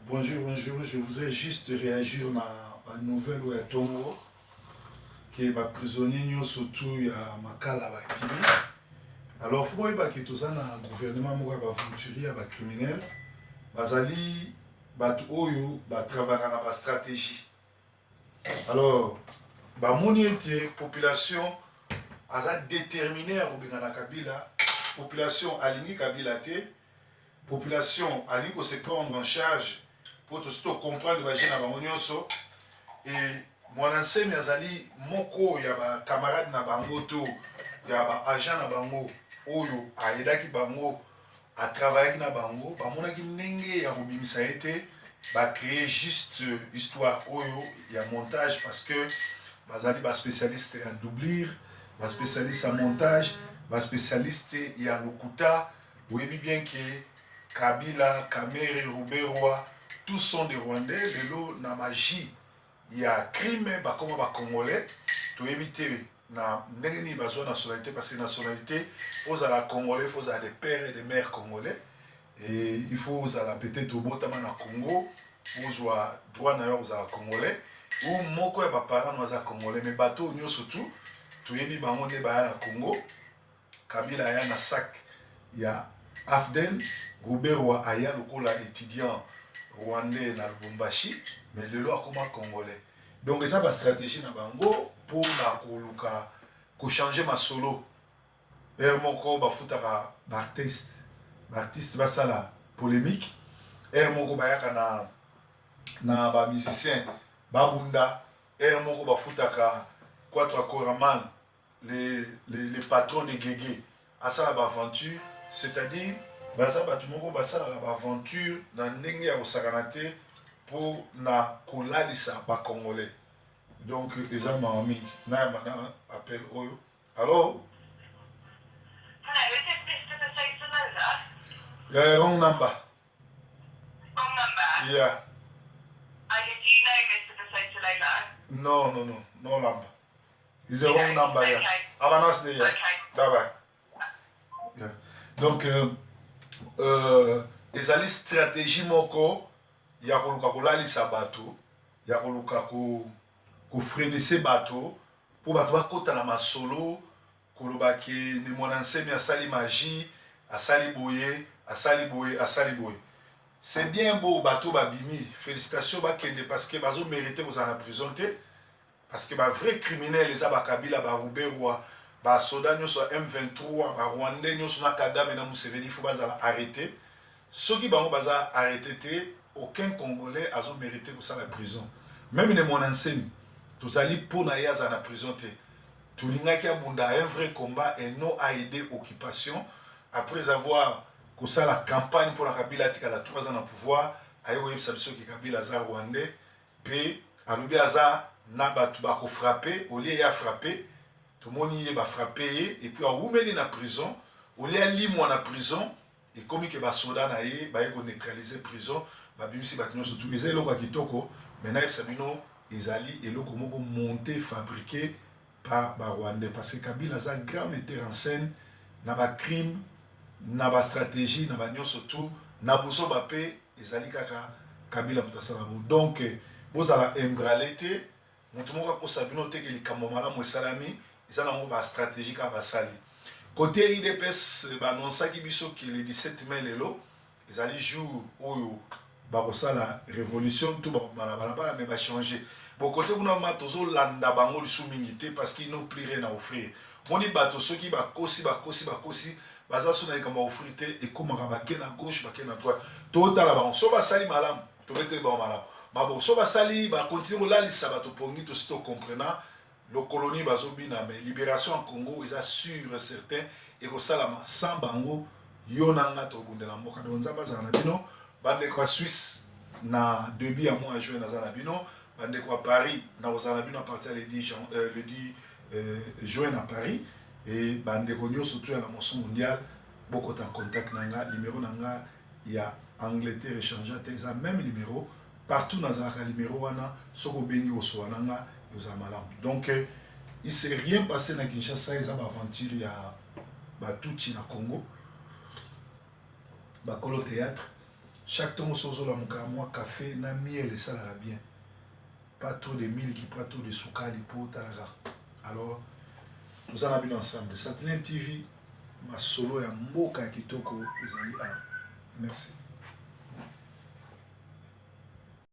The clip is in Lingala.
Bonjour, bonjour. Je voudrais juste réagir à une nouvelle où il y a Tongo, qui est prisonnier surtout il y a Makala Bakini. Alors, il faut que tout ça dans le gouvernement moka aventurier ba criminel, bazali bat oyo ba travailler na ba stratégie. Alors, ba moni était population a déterminé à obéir Kabila, population aligné Kabila te, population aligné se prendre en charge pour tout comprendre les gens dans nyonso. Et mwanasemi azali moko ya ba camarade na bango to ya ba agent na bango oyo ayedaki bango a travailler na bango bamonaki ndenge ya kobimisa ete ba créer juste histoire oyo ya montage parce que bazali ba spécialiste ya doublir, ba spécialiste ya montage, ba spécialiste ya lokuta. Oyebi bien que Kabila, Kamere, Ruberwa, tous sont des Rwandais. Lelo na magie il y a crime bakoma ba congolais to éviter na ndenge ni bazwa nationalité parce que nationalité faut à la congolais, faut à des pères et des mères congolais et il faut à la peut-être au botama na Congo pour jouer droit na yo aux congolais ou moko ya ba parents na congolais mais bateau nyo surtout to yebi bango ne ba na Congo. Kabila ya na sac ya Afden Ruberwa aya lokola étudiant rwandais na Lubumbashi mais lelo akoma congolais. Donc ça va stratégie na bango pour na koluka ko changer ma solo. Er moko bafutaka artiste basala polémique. Er moko bayaka na ba musicien babunda. Er moko bafutaka Quatra Koraman les patrons de Guégué à ça l'aventure, c'est-à-dire baza batu moko basala l'aventure na ndenge ya kosakana te pour na kolalisa ba congolais. Donc les gens m'ont mis na mana appel oyo. Allô? Hello, is this Mr. Basosa? Yeah, wrong number. Wrong number? Yeah. Do you know Mr. Basosa? No number. It's the wrong number, yeah. Okay. Have a nice day, yeah. Okay. Bye bye. Yeah. Donc, ezali stratégie moko ya koluka kolalisa bato, ya koluka kofrenese bato, po bato bakota na masolo, koloba ke ni mwana nsemi asali magie, asali boye, asali boye, asali boye. C'est bien beau bato babimi, félicitations bakende parce que bazo mérité vous en prison te. Parce que les vrais criminels, les Kabila, les Ruberwa, les soldats, les M23, les Rwandais, les Kagame et les Museveni, il faut arrêter. Ceux qui ont arrêté, aucun Congolais n'a mérité pour ça la prison. Même les mon enseigne, tous allés pour naïa dans la prison. Tout le monde qui a un vrai combat et non à aider l'occupation. Après avoir que ça la campagne pour la Kabila, qui a 3 ans au pouvoir, aïe, oui, ça veut dire que Kabila est Rwandais, puis à l'oubiaza, na batu bako frappé au lieu ya frappé tout le monde y est frappé et puis on oumeli na prison au lieu limwa na prison et comme que ba soda na ye ba ko neutraliser prison ba bimisi ba tinyo surtout les eloko kitoko maintenant sabino ezali eloko moko monté fabriqué par ba Rwandais parce que Kabila za grand metteur en scène na ba crime na ba stratégie na ba nyo surtout na buso ba pe ezali kaka Kabila mutasala donc vous allez embralete moto moko akosa bino te ke likambo malamu esalami eza nango bastratégie kaka basali côté idps baannonsaki biso ke le 17 mai lelo ezali jour oyo bakosala révolution to bakoma na balabala me bachange bon côté kuna ma tozolanda bango lisu mingi te parce qu'ils n'ont plus rien à offrir moni bato soki bakosi baza so na likambo baoffrir te ekomaka bake na gauche bake na droite totala bango so basali malamu tobeteli bango malamu mabo so basali bakontinue kolalisa bato pongi tosi tokomprena lokolonie bazobina mais libération en Congo eza sûr certain ekosalama sans bango yo na nga tobundela mboka donc nzambe azala na bino bandeko ya Suisse na début ya mois juin naza na bino bandeko ya Paris nakozala na bino à partir le 10 juin na Paris et bandeko nyonso to ya na moso mondial bokota contact na nga numéro na nga ya Angleterre échange te eza même numéro partout dans un numéro wana soko bengi osoananga yoza malamu donc il s'est rien passé na Kinshasa eza ba aventure ya batuchi na Congo bakolo théâtre chaque temps sozo la muka moi café na miel ça la bien. Pas trop de mille qui pas trop de soukali pour talaga. Alors nous allons bien ensemble. Sentinelle TV ma solo ya mboka kitoko ezali a. Merci.